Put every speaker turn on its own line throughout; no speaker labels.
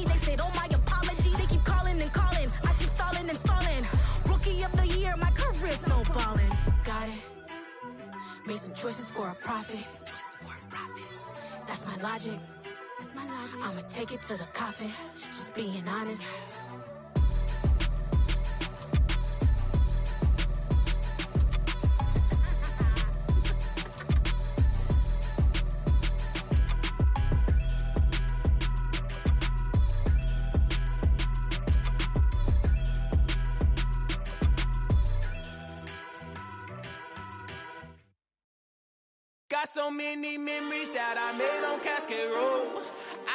They said, oh, my apology. They keep calling and calling. I keep stalling and stalling. Rookie of the year, my career's snowballing. Got it. Made some choices for a profit. That's my logic. I'ma take it to the coffin. Just being honest.
Got so many memories that I made on Cascade Road.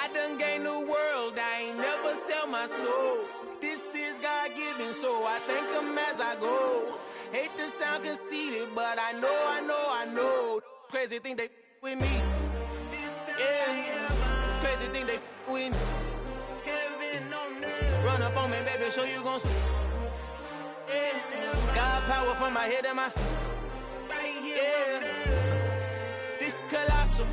I done gained the world, I ain't never sell my soul. This is God-given, so I thank him as I go. Hate to sound conceited, but I know. Crazy thing they with me. Yeah, crazy thing they with me. Run up on me, baby, so you gon' see. Yeah, God power from my head and my feet. Yeah. Colossal.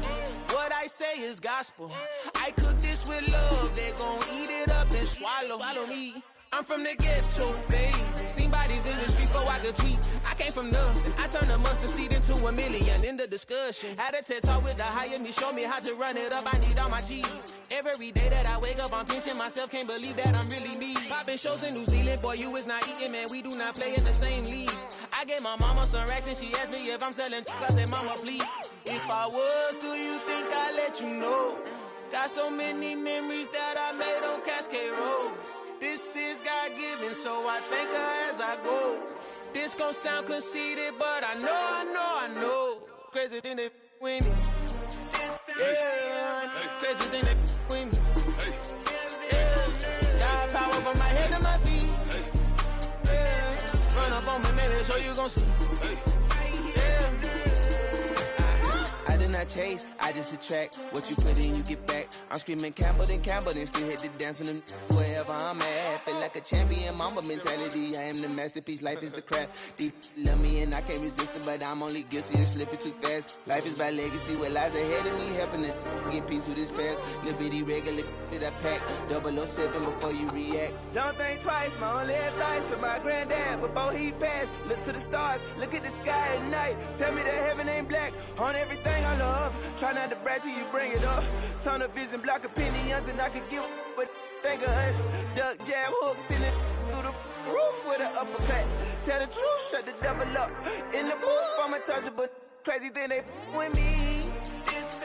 What I say is gospel. I cook this with love. They gon' eat it up and swallow me. I'm from the ghetto, babe. Seen bodies in the street so I could tweet. I came from nothing. I turned a mustard seed into a million in the discussion. Had a TED talk with the higher me, show me how to run it up. I need all my cheese. Every day that I wake up, I'm pinching myself. Can't believe that I'm really me. Popping shows in New Zealand, boy, you is not eating, man. We do not play in the same league. I gave my mama some racks and she asked me if I'm selling. I said, mama, please. If I was, do you think I'd let you know? Got so many memories that I made on Cascade Road. This is God-given, so I thank her as I go. This gon' sound conceited, but I know. Crazy thing they with me. Yeah, crazy thing they with me. Yeah, God power from my head to my feet. Yeah, run up on me, maybe, so you gon' see.
I chase, I just attract what you put in, you get back. I'm screaming Campbell, then still hit the dance and wherever I'm at. Feel like a champion, mamba mentality. I am the masterpiece, life is the craft. Deep love me and I can't resist it, but I'm only guilty of slipping too fast. Life is by legacy, what lies ahead of me, helping to get peace with his past. Little bitty regular that I pack, 007 before you react. Don't think twice, my only advice for my granddad before he passed. Look to the stars, look at the sky at night. Tell me that heaven ain't black on everything I love. Try not to brag till you bring it up. Tunnel vision, block opinions, and I could give but think of us. Duck, jab, hook, send it through the roof with an uppercut. Tell the truth, shut the devil up. In the booth, I'm untouchable. Crazy thing they with me.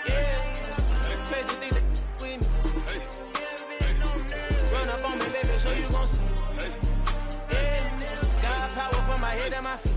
Yeah, crazy thing they with me. Run up on me, baby, so you gon' see. Yeah, God power from my head and my feet.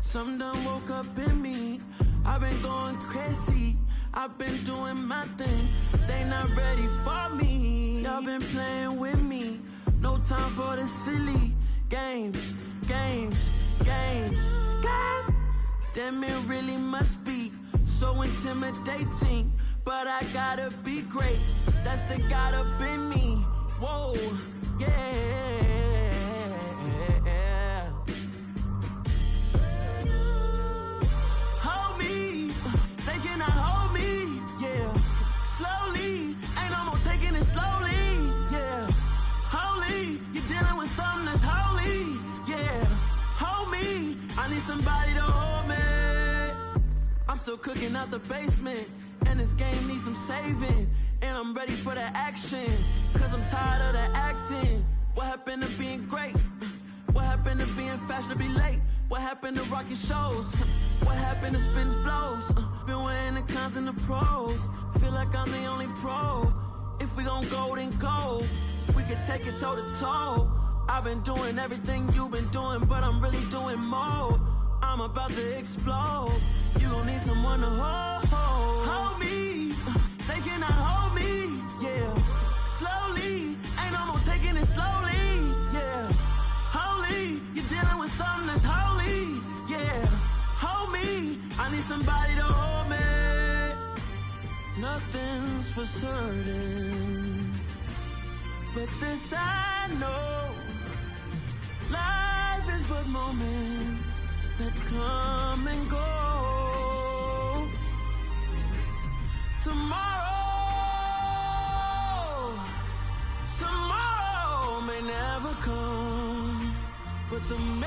Something done woke up in me. I've been going crazy. I've been doing my thing. They not ready for me. Y'all been playing with me. No time for the silly games. Damn, it really must be so intimidating. But I gotta be great. That's the God up in me. Whoa, yeah. Hold me, they cannot hold me, yeah. Slowly, ain't no more taking it slowly, yeah. Holy, you're dealing with something that's holy, yeah. Hold me, I need somebody to hold me. I'm still cooking out the basement, and this game needs some saving. And I'm ready for the action, cause I'm tired of the acting. What happened to being great? What happened to being fashionably late? What happened to rocking shows? What happened to spitting flows? Been weighing the cons and the pros. Feel like I'm the only pro. If we gon' go, then go. We can take it toe to toe. I've been doing everything you've been doing, but I'm really doing more. I'm about to explode. You gon' need someone to hold me. They cannot hold me, yeah. Slowly, ain't no more taking it slowly, yeah. Holy, you're dealing with something that's holy, yeah. Hold me, I need somebody to hold me. Nothing's for certain, but this I know. Life is but moments that come and go. Tomorrow may never come, but the memories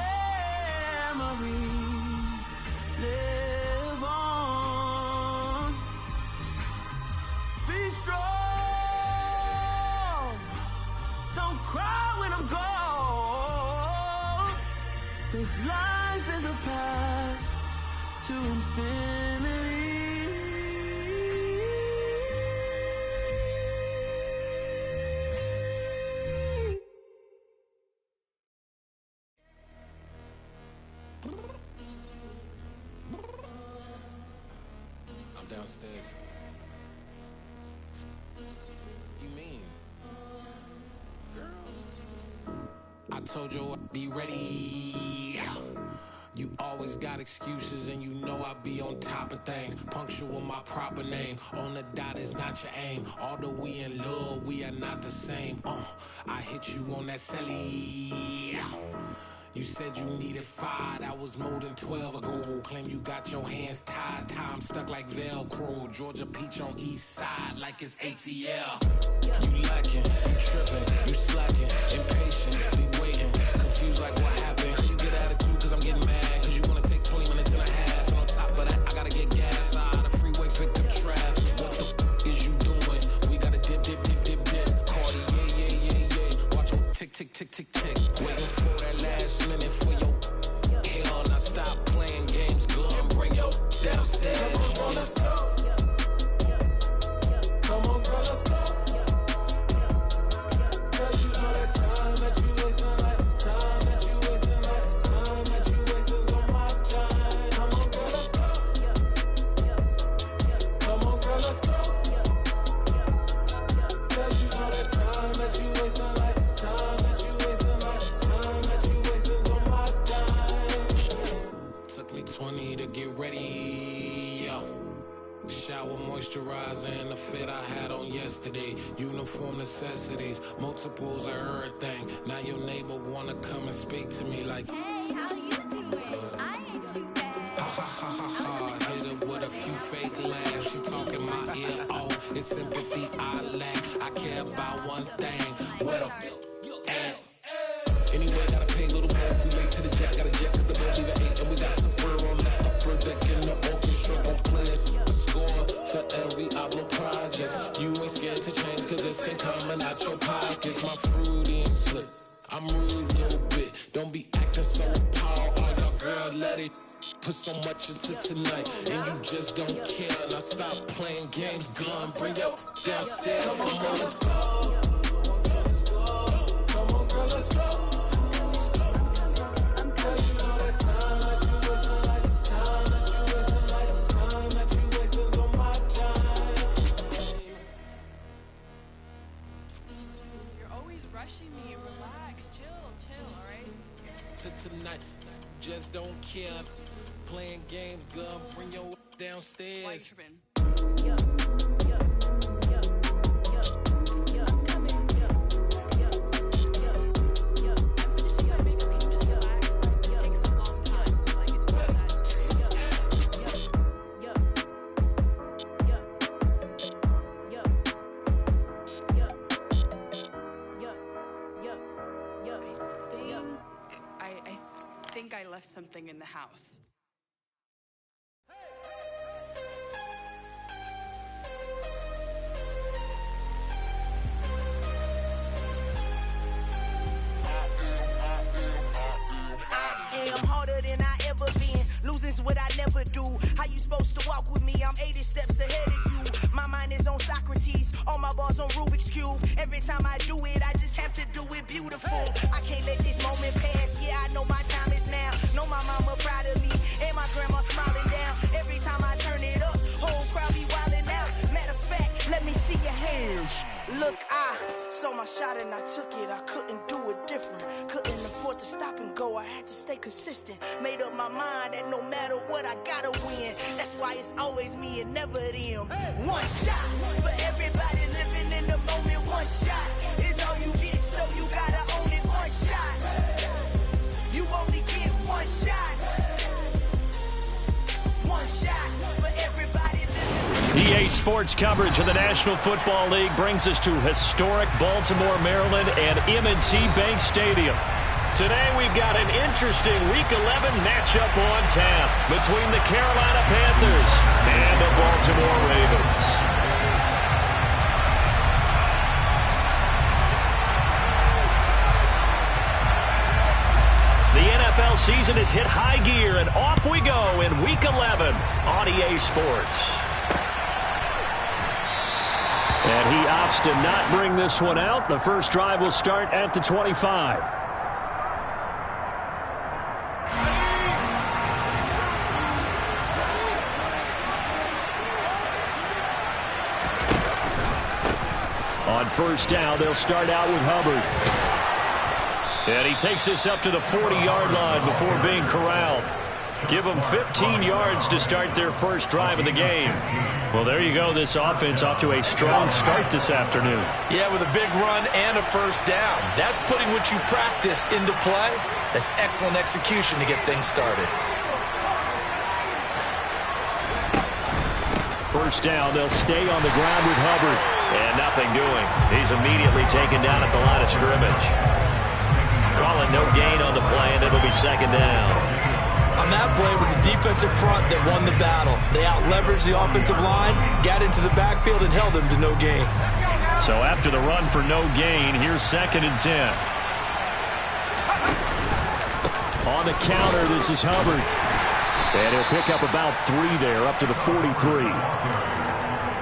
live on. Be strong, don't cry when I'm gone. This life is a path to infinity.
I'm downstairs. You mean? Girl. I told you I'd be ready. You always got excuses and you know I be on top of things. Punctual my proper name. On the dot is not your aim. Although we in love, we are not the same. I hit you on that celly. You said you needed 5, that was more than 12 ago. Claim you got your hands tied, time stuck like Velcro. Georgia Peach on east side like it's ATL. You lacking, you tripping, you slacking, impatient, be waiting, confused like what happened. How you get attitude cause I'm getting mad, cause you wanna take 20 minutes and a half. And on top of that, I gotta get gas out of the freeway, picked up traffic. What the is you doing? We gotta dip, dip, dip, dip, dip. Cardi, yeah. Watch your tick, tick, tick, tick, tick. Waiting for that last minute for your hell. Now stop playing games, go and bring your downstairs. Come on, let's go. Come on, girl, let's go. Girl, you know that time that you wasting, like time that you wasting, like time that you wasting on my time. Come on, girl, let's go. Come on, girl, let's go. Girl, you know that time that you wasting, like time that you wasting, like time that you wasting on my time. Took me 20 to get ready, yo. Shower, moisturizer, and the fit I had on yesterday. Uniform necessities, multiples of everything. Now your neighbor wanna come and speak to me like,
Hey, how you doing? I ain't too bad.
ha ha ha ha ha. Hit her with a few fake laughs. She talking my ear off. It's sympathy I lack. I care about one thing. What up? At? Anyway, gotta pay a little more. If we late to the jet, gotta jet cause the boat leave at 8. And we got some fur on the upper deck and the orchestra gon' play a score for every album project. You ain't scared to change cause it's ain't coming out your pockets. My fruity and slick. I'm rude a little bit. Don't be acting so appalled. All y'all girl, let it put so much into tonight. And you just don't care. Now stop playing games, gun. Bring your downstairs. Come on, girl, let's go. Come on, girl, let's go. Girl, you know that time that you wasting, like time that you wasting, like time that you wasting on my time.
You're always rushing me. Relax, chill, alright?
To tonight, just don't care. Playing games, girl. Bring your
Why you
downstairs.
tripping? I'm coming. I'm finishing my makeup. Can you just relax? Like, it takes a long time. Like, it's not that serious. I think I left something in the house.
bars on Rubik's Cube. Every time I do it, I just have to do it beautiful. I can't let this moment pass. Yeah, I know my time is now. Know my mama proud of me, and my grandma smiling down. Every time I turn it up, whole crowd be wildin' out. Matter of fact, let me see your hands. Look, I saw my shot and I took it. I couldn't do it different. Couldn't afford to stop and go. I had to stay consistent. Made up my mind that no matter what, I gotta win. That's why it's always me and never them. One shot for everybody living in the moment. One shot is all you get, so you gotta own it. One shot. You only get one shot. One shot for everybody living.
EA Sports coverage of the National Football League brings us to historic Baltimore, Maryland and M&T Bank Stadium. Today we've got an interesting Week 11 matchup on tap between the Carolina Panthers and the Baltimore Ravens. The NFL season has hit high gear, and off we go in Week 11 on EA Sports. And he opts to not bring this one out. The first drive will start at the 25. On first down, they'll start out with Hubbard. And he takes this up to the 40-yard line before being corralled. Give them 15 yards to start their first drive of the game. Well, there you go. This offense off to a strong start this afternoon.
Yeah, with a big run and a first down. That's putting what you practice into play. That's excellent execution to get things started.
First down, they'll stay on the ground with Hubbard. And nothing doing. He's immediately taken down at the line of scrimmage. Calling no gain on the play, and it'll be second down.
On that play, it was the defensive front that won the battle. They out-leveraged the offensive line, got into the backfield, and held them to no gain.
So after the run for no gain, here's 2nd and 10. On the counter, this is Hubbard. And he'll pick up about 3 there, up to the 43.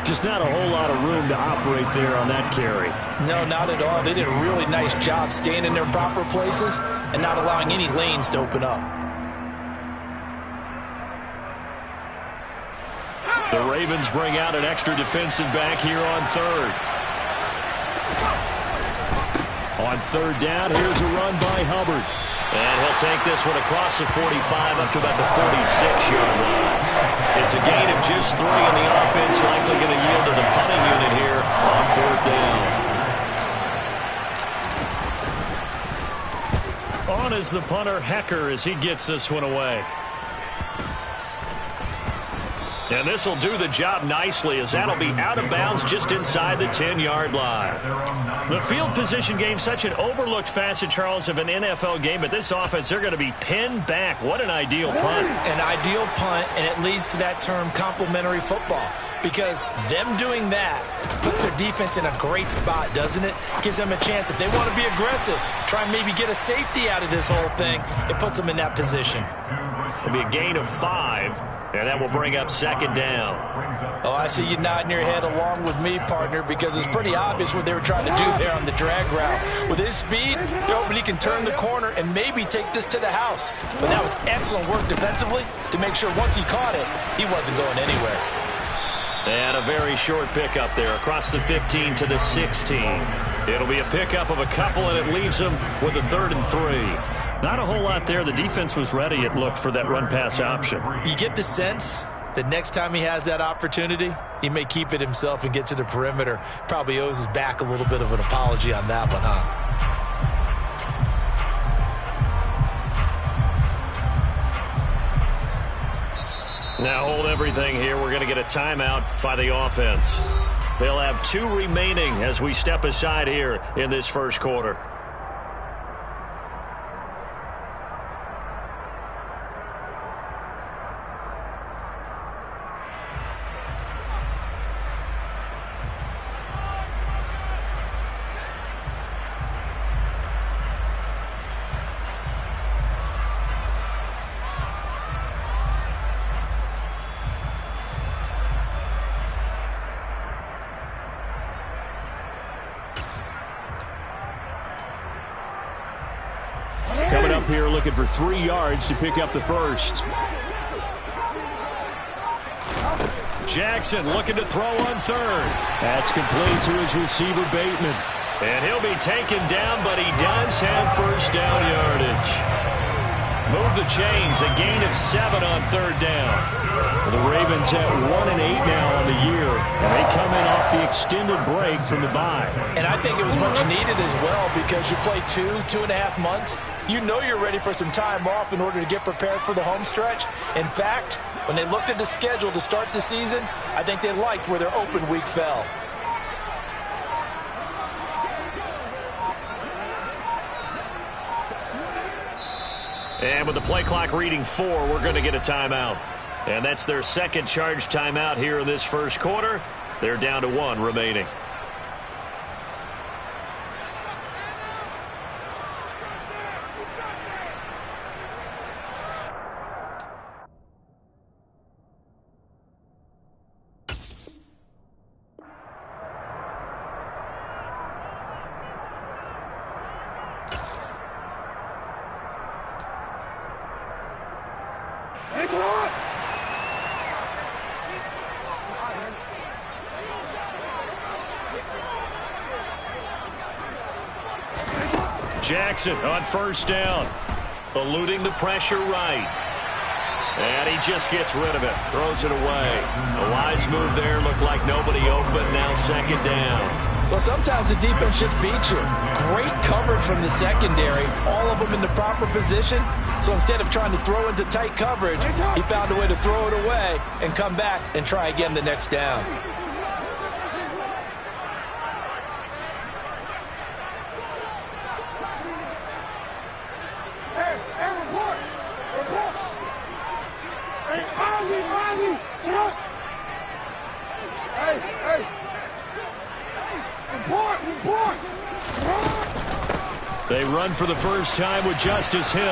Just not a whole lot of room to operate there on that carry.
No, not at all. They did a really nice job staying in their proper places and not allowing any lanes to open up.
The Ravens bring out an extra defensive back here on third. On third down, here's a run by Hubbard. And he'll take this one across the 45 up to about the 46-yard line. It's a gain of just 3, and the offense likely going to yield to the punting unit here on 4th down. On is the punter, Hecker, as he gets this one away. And this will do the job nicely, as that'll be out of bounds just inside the 10-yard line. The field position game, such an overlooked facet, Charles, of an NFL game, but this offense, they're going to be pinned back. What an ideal punt.
An ideal punt, and it leads to that term complementary football, because them doing that puts their defense in a great spot, doesn't it? Gives them a chance. If they want to be aggressive, try and maybe get a safety out of this whole thing, it puts them in that position.
It'll be a gain of 5. And that will bring up 2nd down.
Oh, I see you nodding your head along with me, partner, because it's pretty obvious what they were trying to do there on the drag route. With his speed, they're hoping he can turn the corner and maybe take this to the house. But that was excellent work defensively to make sure once he caught it, he wasn't going anywhere.
And a very short pickup there across the 15 to the 16. It'll be a pickup of a couple, and it leaves them with a 3rd and 3. Not a whole lot there. The defense was ready, it looked, for that run-pass option.
You get the sense that next time he has that opportunity, he may keep it himself and get to the perimeter. Probably owes his back a little bit of an apology on that one, huh?
Now hold everything here. We're going to get a timeout by the offense. They'll have 2 remaining as we step aside here in this first quarter. up here looking for 3 yards to pick up the first. Jackson looking to throw on third. That's complete to his receiver, Bateman. And he'll be taken down, but he does have first down yardage. Move the chains, a gain of 7 on third down. The Ravens at 1-8 now on the year, and they come in off the extended break from the bye.
And I think it was much needed as well because you play 2.5 months. You know you're ready for some time off in order to get prepared for the home stretch. In fact, when they looked at the schedule to start the season, I think they liked where their open week fell.
And with the play clock reading 4, we're going to get a timeout. And that's their second charge timeout here in this first quarter. They're down to 1 remaining. Jackson on first down, eluding the pressure right. And he just gets rid of it, throws it away. A wise move there, looked like nobody open, now second down.
Well, sometimes the defense just beats you. Great coverage from the secondary, all of them in the proper position. So instead of trying to throw into tight coverage, he found a way to throw it away and come back and try again the next down.
They run for the first time with Justice Hill.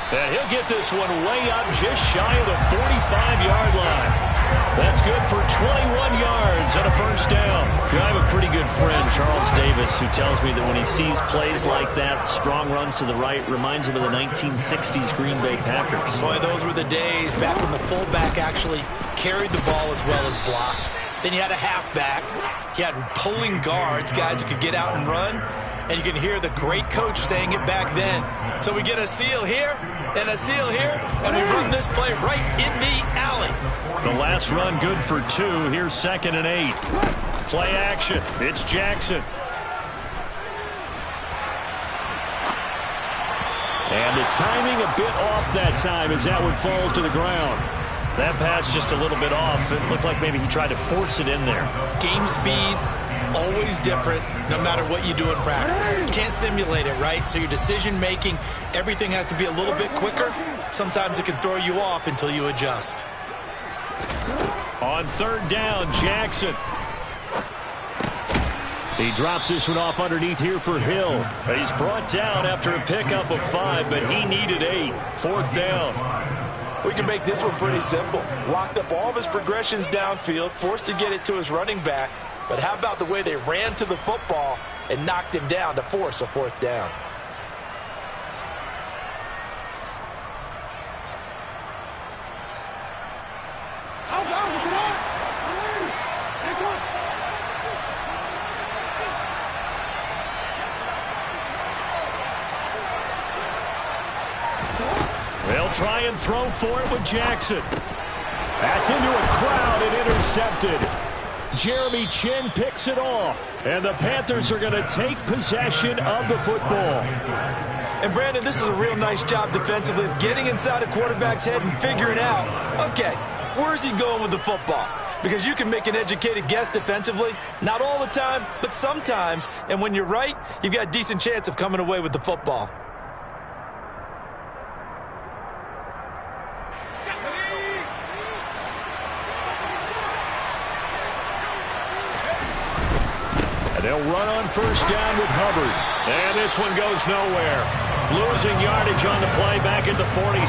And he'll get this one way up just shy of the 45-yard line. That's good for 21 yards and a first down. I have a pretty good friend, Charles Davis, who tells me that when he sees plays like that, strong runs to the right, reminds him of the 1960s Green Bay Packers.
Boy, those were the days back when the fullback actually carried the ball as well as blocked. Then you had a halfback. You had pulling guards, guys who could get out and run. And you can hear the great coach saying it back then. So we get a seal here and a seal here, and we run this play right in the alley.
The last run good for 2. Here's 2nd and 8. Play action. It's Jackson. And the timing a bit off that time as that one falls to the ground. That pass just a little bit off. It looked like maybe he tried to force it in there.
Game speed, always different, no matter what you do in practice. You can't simulate it, right? So your decision-making, everything has to be a little bit quicker. Sometimes it can throw you off until you adjust.
On third down, Jackson. He drops this one off underneath here for Hill. He's brought down after a pickup of 5, but he needed 8. 4th down.
We can make this one pretty simple. Locked up all of his progressions downfield, forced to get it to his running back. But how about the way they ran to the football and knocked him down to force a 4th down?
They'll try and throw for it with Jackson. That's into a crowd and intercepted. Jeremy Chin picks it off. And the Panthers are going to take possession of the football.
And Brandon, this is a real nice job defensively of getting inside a quarterback's head and figuring out, okay, where's he going with the football? Because you can make an educated guess defensively. Not all the time, but sometimes. And when you're right, you've got a decent chance of coming away with the football.
They'll run on first down with Hubbard. And this one goes nowhere. Losing yardage on the play back at the 46.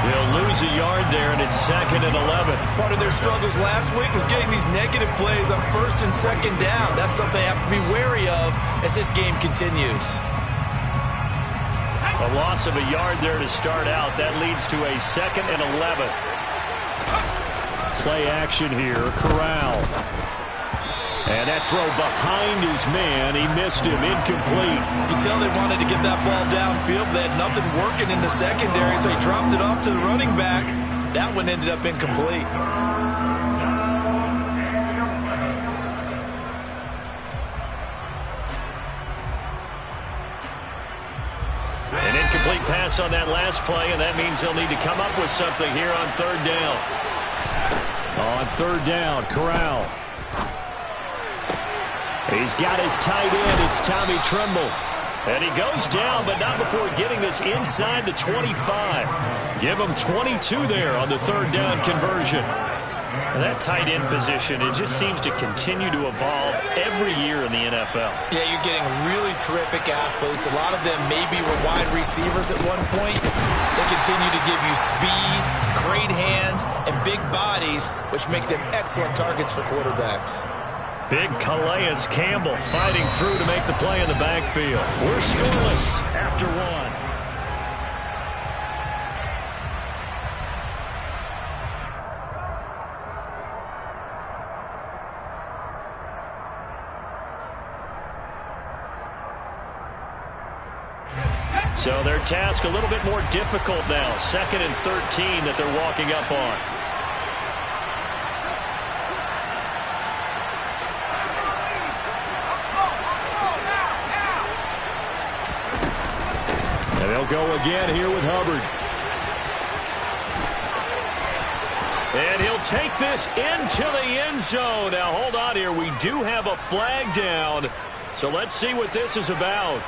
He'll lose a yard there, and it's 2nd and 11.
Part of their struggles last week was getting these negative plays on 1st and 2nd down. That's something they have to be wary of as this game continues.
A loss of a yard there to start out. That leads to a 2nd and 11. Play action here. Corral. And that throw behind his man. He missed him. Incomplete.
You can tell they wanted to get that ball downfield, but they had nothing working in the secondary, so he dropped it off to the running back. That one ended up incomplete.
An incomplete pass on that last play, and that means they'll need to come up with something here on 3rd down. On 3rd down, Corral. He's got his tight end. It's Tommy Tremble. And he goes down, but not before getting this inside the 25. Give him 22 there on the 3rd down conversion. And that tight end position, it just seems to continue to evolve every year in the NFL.
Yeah, you're getting really terrific athletes. A lot of them maybe were wide receivers at one point. They continue to give you speed, great hands, and big bodies, which make them excellent targets for quarterbacks.
Big Calais Campbell fighting through to make the play in the backfield. We're scoreless after 1. So their task a little bit more difficult now. 2nd and 13 that they're walking up on. And they'll go again here with Hubbard. And he'll take this into the end zone. Now hold on here. We do have a flag down. So let's see what this is about.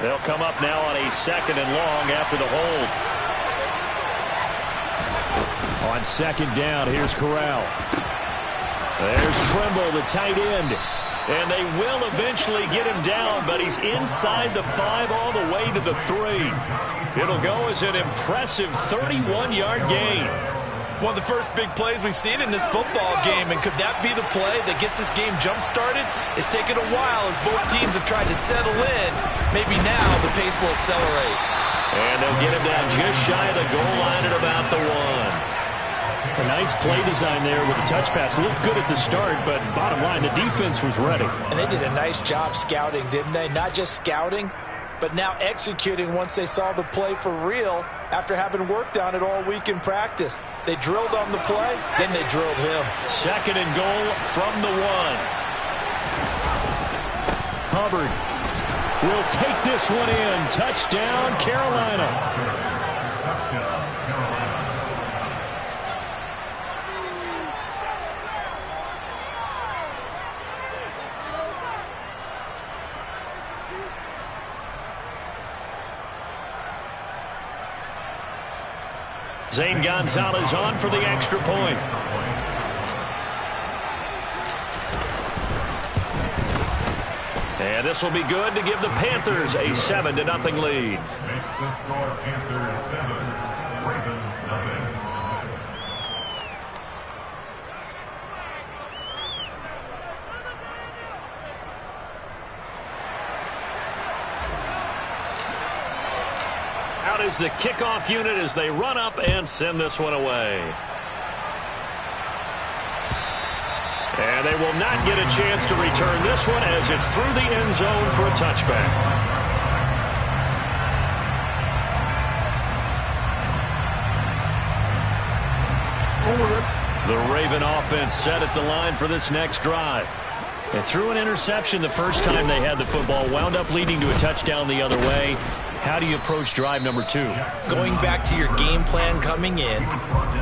They'll come up now on a 2nd and long after the hold. On 2nd down, here's Corral. There's Tremble, the tight end. And they will eventually get him down, but he's inside the 5 all the way to the 3. It'll go as an impressive 31-yard gain.
One of the first big plays we've seen in this football game, and could that be the play that gets this game jump-started? It's taken a while as both teams have tried to settle in. Maybe now the pace will accelerate.
And they'll get him down just shy of the goal line at about the 1. A nice play design there with the touch pass. Looked good at the start, but bottom line, the defense was ready.
And they did a nice job scouting, didn't they? Not just scouting, but now executing once they saw the play for real after having worked on it all week in practice. They drilled on the play, then they drilled him.
2nd and goal from the 1. Hubbard will take this one in. Touchdown, Carolina. Zane Gonzalez on for the extra point. And this will be good to give the Panthers a 7-0 lead.
Makes the score Panthers 7, Ravens nothing.
Out is the kickoff unit as they run up and send this one away. And they will not get a chance to return this one as it's through the end zone for a touchback. The Raven offense set at the line for this next drive. They threw an interception the first time they had the football, wound up leading to a touchdown the other way. How do you approach drive number 2?
Going back to your game plan coming in,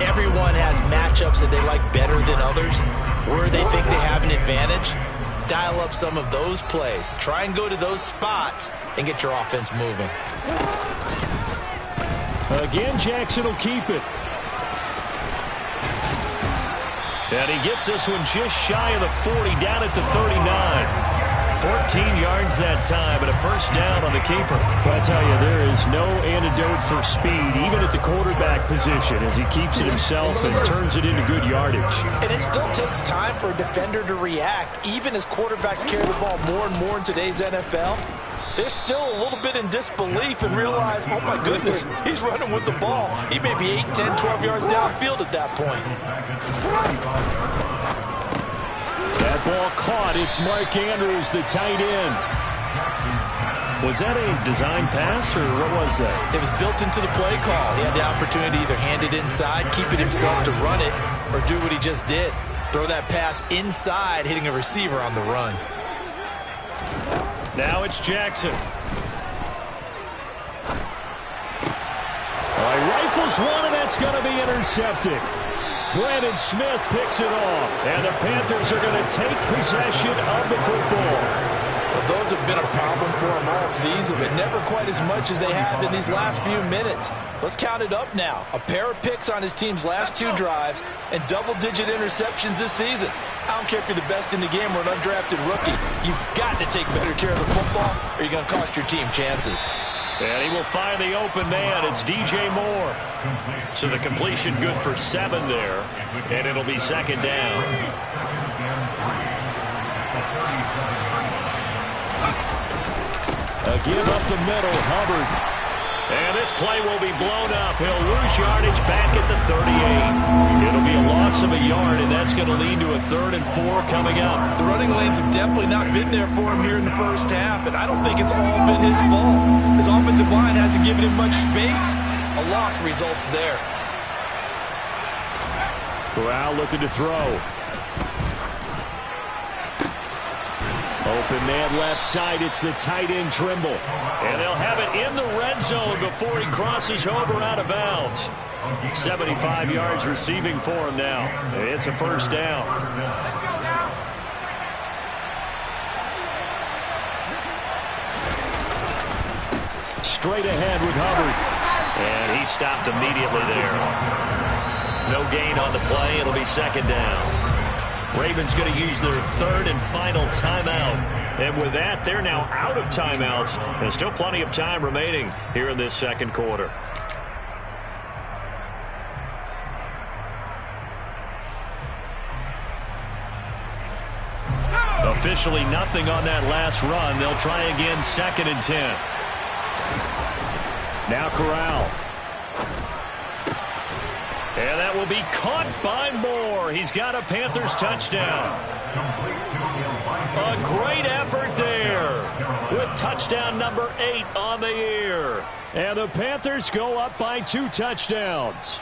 everyone has matchups that they like better than others, where they think they have an advantage. Dial up some of those plays. Try and go to those spots and get your offense moving.
Again, Jackson will keep it. And he gets this one just shy of the 40, down at the 39. 14 yards that time, and a first down on the keeper.
Well, I tell you, there is no antidote for speed, even at the quarterback position, as he keeps it himself and turns it into good yardage.
And it still takes time for a defender to react, even as quarterbacks carry the ball more and more in today's NFL. They're still a little bit in disbelief and realize, oh my goodness, he's running with the ball. He may be 8, 10, 12 yards downfield at that point.
That ball caught. It's Mark Andrews, the tight end. Was that a design pass, or what was that?
It was built into the play call. He had the opportunity to either hand it inside, keep it himself to run it, or do what he just did. Throw that pass inside, hitting a receiver on the run.
Now it's Jackson.
Rifles one, and that's going to be intercepted. Brandon Smith picks it off, and the Panthers are going to take possession of the football.
Well, those have been a problem for them all season, but never quite as much as they have in these last few minutes. Let's count it up now. A pair of picks on his team's last 2 drives and double-digit interceptions this season. I don't care if you're the best in the game or an undrafted rookie. You've got to take better care of the football or you're going to cost your team chances.
And he will find the open man. It's DJ Moore. So the completion good for 7 there, and it'll be second down.
A give up the middle, Hubbard.
And this play will be blown up. He'll lose yardage back at the 38. It'll be a loss of a yard, and that's going to lead to a 3rd and 4 coming up.
The running lanes have definitely not been there for him here in the first half, and I don't think it's all been his fault. His offensive line hasn't given him much space. A loss results there.
Corral looking to throw. Open man left side. It's the tight end Trimble.
And they'll have it in the red zone before he crosses over out of bounds. 75 yards receiving for him now. It's a first down.
Straight ahead with Hubbard.
And he stopped immediately there. No gain on the play. It'll be second down. Ravens going to use their 3rd and final timeout. And with that, they're now out of timeouts. And still plenty of time remaining here in this second quarter. Officially nothing on that last run. They'll try again, 2nd and 10.
Now Corral.
And that will be caught by Moore. He's got a Panthers touchdown. A great effort there with touchdown number 8 on the year.
And the Panthers go up by 2 touchdowns.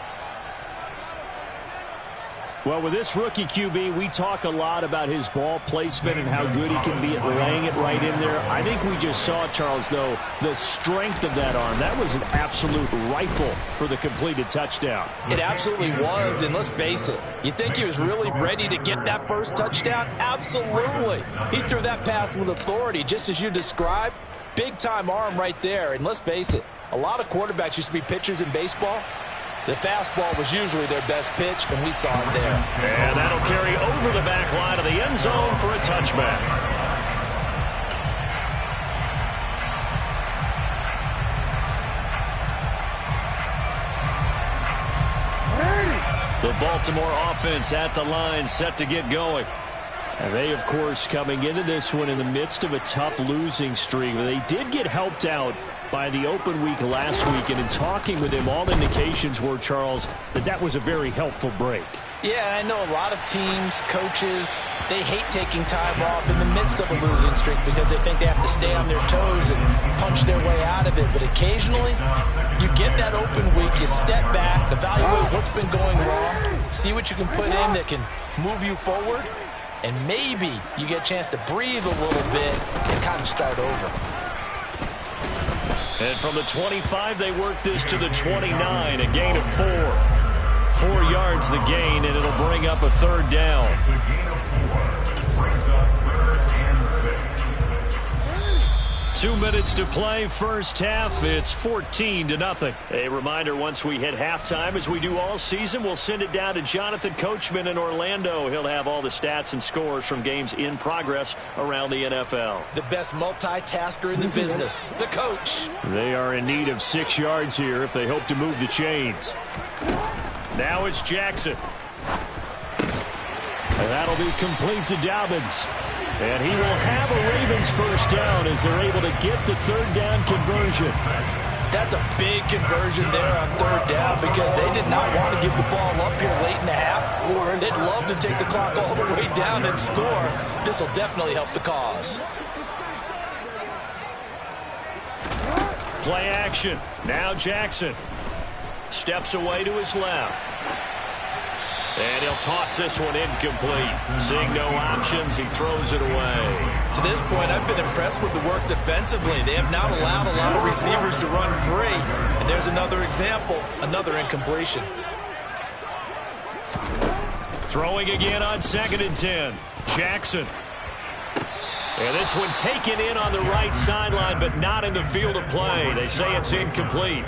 Well, with this rookie QB, we talk a lot about his ball placement and how good he can be at laying it right in there. I think we just saw, Charles, though, the strength of that arm. That was an absolute rifle for the completed touchdown.
It absolutely was, and let's face it, you think he was really ready to get that first touchdown? Absolutely. He threw that pass with authority, just as you described. Big-time arm right there, and let's face it, a lot of quarterbacks used to be pitchers in baseball. The fastball was usually their best pitch, and we saw it there.
And that'll carry over the back line of the end zone for a touchback. The Baltimore offense at the line, set to get going.
And they, of course, coming into this one in the midst of a tough losing streak. They did get helped out by the open week last week, and in talking with him, all indications were, Charles, that was a very helpful break.
Yeah, I know a lot of teams, coaches, they hate taking time off in the midst of a losing streak because they think they have to stay on their toes and punch their way out of it. But occasionally, you get that open week, you step back, evaluate what's been going wrong, see what you can put in that can move you forward, and maybe you get a chance to breathe a little bit and kind of start over.
And from the 25, they work this to the 29, a gain of 4. 4 yards the gain, and it'll bring up a 3rd down. 2 minutes to play first half. It's 14-0. A reminder, once we hit halftime, as we do all season, we'll send it down to Jonathan Coachman in Orlando. He'll have all the stats and scores from games in progress around the NFL.
The best multitasker in the business, the coach.
They are in need of 6 yards here if they hope to move the chains.
Now it's Jackson.
And that'll be complete to Dobbins. And he will have a Ravens first down as they're able to get the third down conversion.
That's a big conversion there on third down because they did not want to give the ball up here late in the half. They'd love to take the clock all the way down and score. This will definitely help the cause.
Play action. Now Jackson steps away to his left. And he'll toss this one incomplete. Seeing no options, he throws it away.
To this point, I've been impressed with the work defensively. They have not allowed a lot of receivers to run free. And there's another example, another incompletion.
Throwing again on 2nd and 10. Jackson. And this one taken in on the right sideline, but not in the field of play. They say it's incomplete.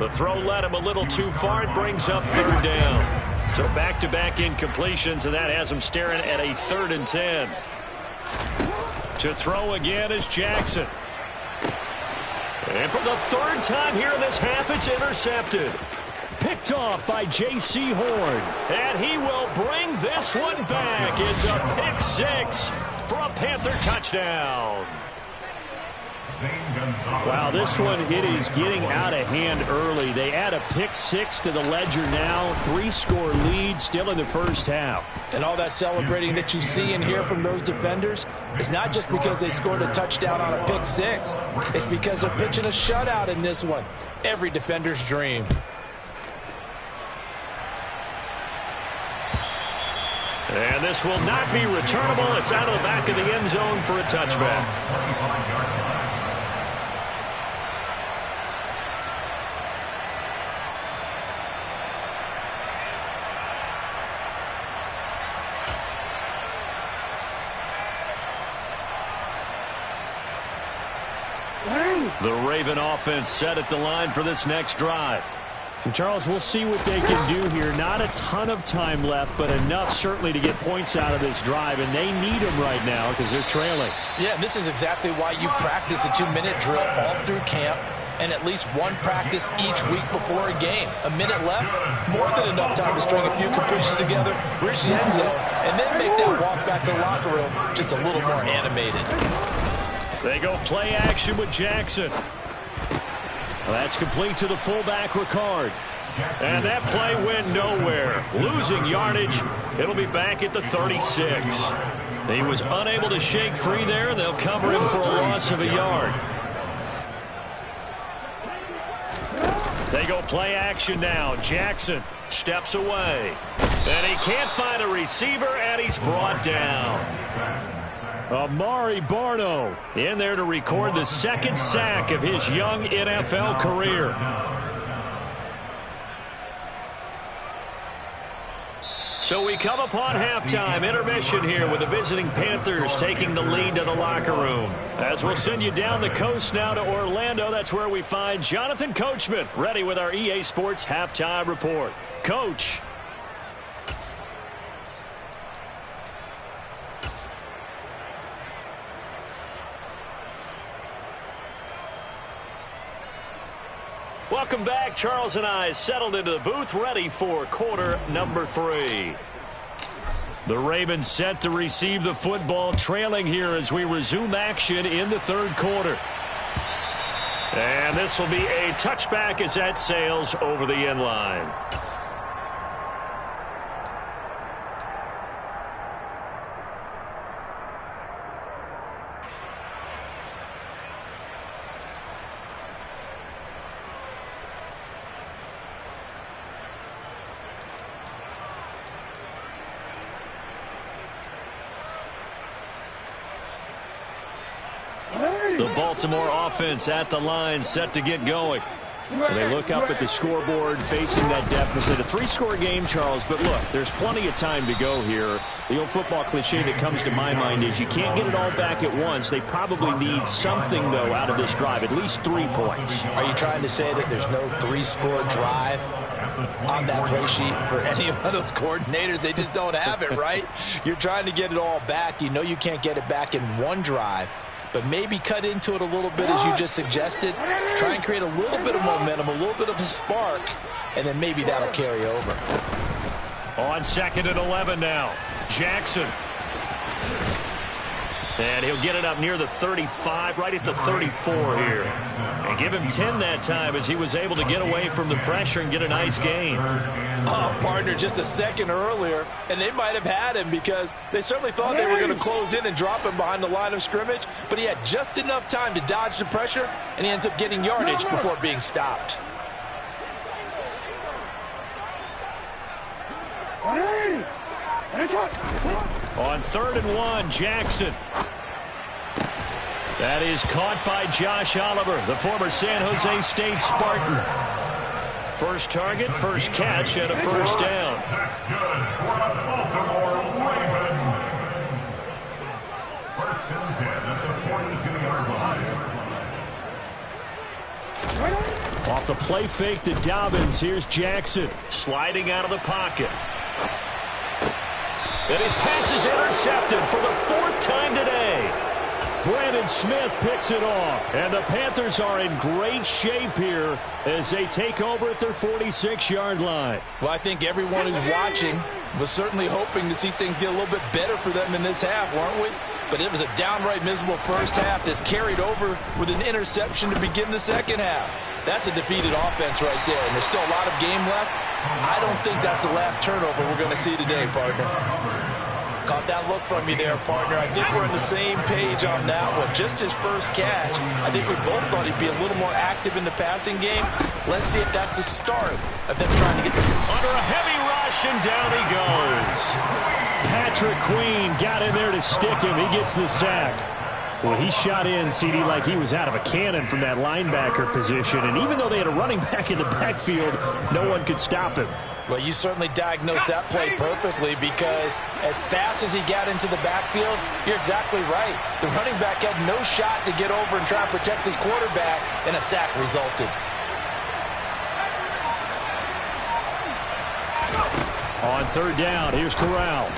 The throw led him a little too far. It brings up third down. So back-to-back incompletions, and that has him staring at a 3rd and 10. To throw again is Jackson. And for the 3rd time here in this half, it's intercepted.
Picked off by J.C. Horn.
And he will bring this one back. It's a pick 6 for a Panther touchdown.
Wow, this one, it is getting out of hand early. They add a pick 6 to the ledger now. 3-score lead still in the first half.
And all that celebrating that you see and hear from those defenders is not just because they scored a touchdown on a pick 6. It's because they're pitching a shutout in this one. Every defender's dream.
And this will not be returnable. It's out of the back of the end zone for a touchback. The Raven offense set at the line for this next drive.
And Charles, we'll see what they can do here. Not a ton of time left, but enough certainly to get points out of this drive, and they need them right now because they're trailing.
Yeah, this is exactly why you practice a 2-minute drill all through camp and at least one practice each week before a game. A minute left, more than enough time to string a few completions together, reach the end zone, and then make that walk back to the locker room just a little more animated.
They go play action with Jackson.
That's complete to the fullback, Ricard.
And that play went nowhere. Losing yardage. It'll be back at the 36. He was unable to shake free there. They'll cover him for a loss of a yard. They go play action now. Jackson steps away. And he can't find a receiver, and he's brought down.
Amari Barno
in there to record the 2nd sack of his young NFL career. So we come upon halftime intermission here with the visiting Panthers taking the lead to the locker room. As we'll send you down the coast now to Orlando, that's where we find Jonathan Coachman ready with our EA Sports halftime report. Coach. Welcome back. Charles and I settled into the booth, ready for quarter number 3. The Ravens set to receive the football, trailing here as we resume action in the 3rd quarter. And this will be a touchback as that sails over the end line. The Baltimore offense at the line, set to get going.
They look up at the scoreboard, facing that deficit. A 3-score game, Charles, but look, there's plenty of time to go here. The old football cliche that comes to my mind is you can't get it all back at once. They probably need something, though, out of this drive, at least 3 points.
Are you trying to say that there's no 3-score drive on that play sheet for any of those coordinators? They just don't have it, right? You're trying to get it all back. You know you can't get it back in one drive. But maybe cut into it a little bit as you just suggested. Try and create a little bit of momentum, a little bit of a spark, and then maybe that'll carry over.
On 2nd and 11 now. Jackson. And he'll get it up near the 35, right at the 34 here. And give him 10 that time as he was able to get away from the pressure and get a nice gain.
Oh, partner, just a second earlier, and they might have had him because they certainly thought they were going to close in and drop him behind the line of scrimmage, but he had just enough time to dodge the pressure, and he ends up getting yardage before being stopped.
On 3rd and 1, Jackson. That is caught by Josh Oliver, the former San Jose State Spartan. First target, first catch, and a first down.
That's good for the Baltimore Ravens. 1st and 10 at the 42-yard line.
Off the play fake to Dobbins, here's Jackson.
Sliding out of the pocket. And his pass is intercepted for the 4th time today.
Brandon Smith picks it off. And the Panthers are in great shape here as they take over at their 46-yard line.
Well, I think everyone who's watching was certainly hoping to see things get a little bit better for them in this half, weren't we? But it was a downright miserable first half that's carried over with an interception to begin the second half. That's a defeated offense right there, and there's still a lot of game left. I don't think that's the last turnover we're going to see today, partner. Caught that look from you there, partner. I think we're on the same page on that one. Just his first catch. I think we both thought he'd be a little more active in the passing game. Let's see if that's the start of them trying to get the...
Under a heavy rush, and down he goes.
Patrick Queen got in there to stick him. He gets the sack. Well, he shot in, CD, like he was out of a cannon from that linebacker position. And even though they had a running back in the backfield, no one could stop him.
Well, you certainly diagnosed that play perfectly because as fast as he got into the backfield, you're exactly right. The running back had no shot to get over and try and protect his quarterback, and a sack resulted.
On 3rd down, here's Corral.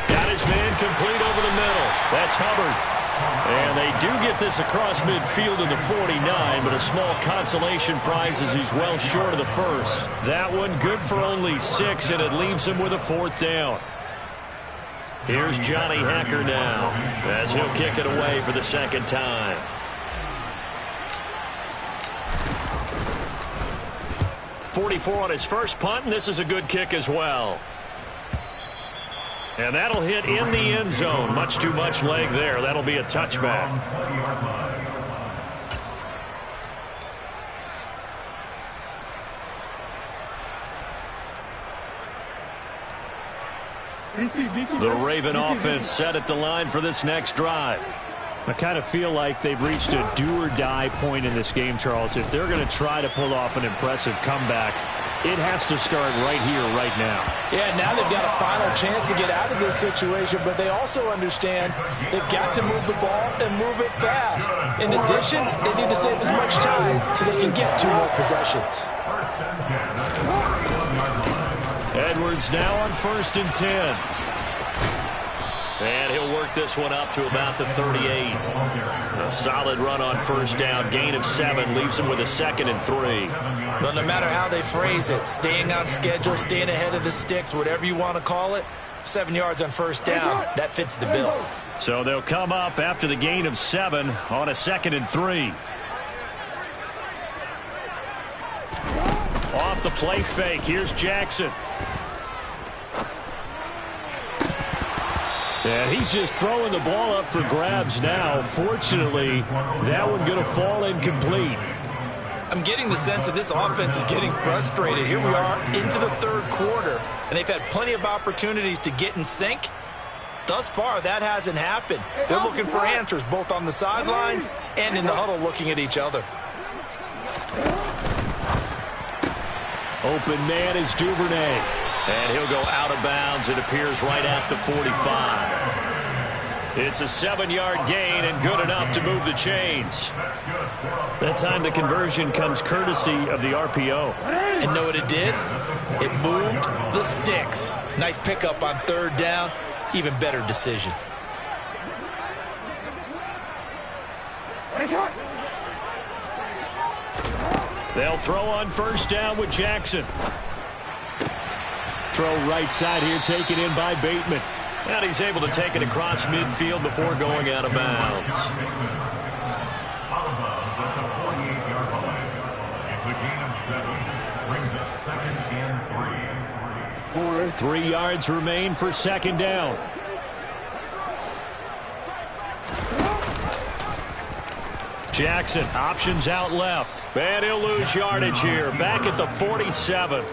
Got his man complete over the middle. That's Hubbard. And they do get this across midfield to the 49, but a small consolation prize as he's well short of the first. That one good for only 6, and it leaves him with a 4th down. Here's Johnny Hacker now as he'll kick it away for the 2nd time. .44 on his first punt, and this is a good kick as well. And that'll hit in the end zone. Much too much leg there. That'll be a touchback. The Raven offense set at the line for this next drive.
I kind of feel like they've reached a do-or-die point in this game, Charles. If they're going to try to pull off an impressive comeback, it has to start right here, right now.
Yeah, now they've got a final chance to get out of this situation, but they also understand they've got to move the ball and move it fast. In addition, they need to save as much time so they can get 2 more possessions.
Edwards now on 1st and 10. And he'll work this one up to about the 38. A solid run on 1st down. Gain of 7 leaves him with a 2nd and 3.
Well, no matter how they phrase it, staying on schedule, staying ahead of the sticks, whatever you want to call it, 7 yards on 1st down, that fits the bill.
So they'll come up after the gain of 7 on a 2nd and 3. Off the play fake, here's Jackson.
And he's just throwing the ball up for grabs now. Fortunately, that one going to fall incomplete.
I'm getting the sense that this offense is getting frustrated. Here we are into the 3rd quarter, and they've had plenty of opportunities to get in sync. Thus far, that hasn't happened. They're looking for answers both on the sidelines and in the huddle looking at each other.
Open man is Duvernay.
And he'll go out of bounds. It appears right at the 45. It's a 7-yard gain and good enough to move the chains. That time the conversion comes courtesy of the RPO.
And know what it did? It moved the sticks. Nice pickup on 3rd down. Even better decision.
They'll throw on 1st down with Jackson. Throw right side here, taken in by Bateman.
And he's able to take it across midfield before going out of bounds.
Out of bounds at the 48-yard line. It's a gain of 7. Brings up 2nd and 3.
3 yards remain for 2nd down. Jackson options out left. And he'll lose yardage here. Back at the 47.